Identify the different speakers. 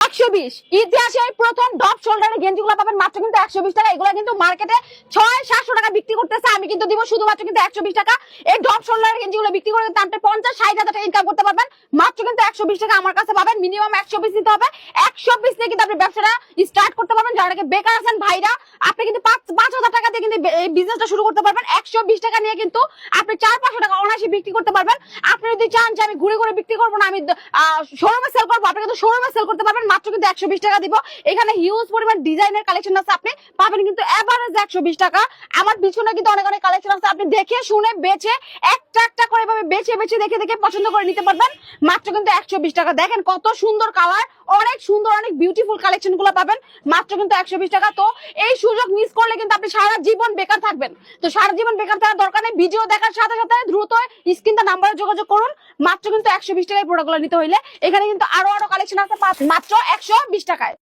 Speaker 1: 120 ইতিহাসে প্রথম ডপ শোল্ডারের গেঞ্জিগুলো পাবেন মাত্র কিন্তু 120 টাকা। এগুলো কিন্তু মার্কেটে 600-700 টাকা বিক্রি করতেছে, আমি কিন্তু দিব শুধুমাত্র কিন্তু 120 টাকা। এই ডপ শোল্ডারের গেঞ্জিগুলো বিক্রি করে কিন্তু আপনি 50-60 হাজার টাকা ইনকাম করতে পারবেন মাত্র কিন্তু 120 টাকা আমার কাছে পাবেন। মিনিমাম 100 পিস নিতে হবে, 100 পিস দিয়ে কিন্তু আপনি ব্যবসাটা স্টার্ট করতে পারবেন। যারা নাকি বেকার আছেন ভাইরা, আপনি কিন্তু 5,000 টাকা দিয়ে কিন্তু এই বিজনেসটা শুরু করতে পারবেন। 120 টাকা নিয়ে কিন্তু আপনি 400-500 টাকা অনায়াসে বিক্রি করতে পারবেন। আপনি যদি চান যে আমি ঘুরে ঘুরে বিক্রি করবো না, আমি শোরুমে সেল করবো, আপনি কিন্তু শোরুমে সেল করতে পারবেন মাত্র কিন্তু 120 টাকা দিব। এখানে হিউজ পরিমাণ ডিজাইনের কালেকশন আছে, আপনি পাবেন কিন্তু এভারেজ 120 টাকা। আমার পিছনে কিন্তু অনেক অনেক কালেকশন আছে, আপনি দেখে শুনে বেছে একটা একটা করে এভাবে বেছে বেছে দেখে দেখে পছন্দ করে নিতে পারবেন মাত্র কিন্তু 120 টাকা। দেখেন কত সুন্দর কালার, অনেক সুন্দর অনেক বিউটিফুল কালেকশন গুলো পাবেন মাত্র কিন্তু 120 টাকা। তো এই সুযোগ মিস করলে কিন্তু আপনি সারা জীবন বেকার থাকবেন। তো সারা জীবন বেকার থাকার দরকার নেই, ভিডিও দেখার সাথে সাথে দ্রুত স্ক্রিনটা নাম্বারে যোগাযোগ করুন। মাত্র কিন্তু 120 টাকায় প্রোডাক্টগুলো নিতে হইলে এখানে কিন্তু আরো আরো কালেকশন আছে মাত্র 120 টাকায়।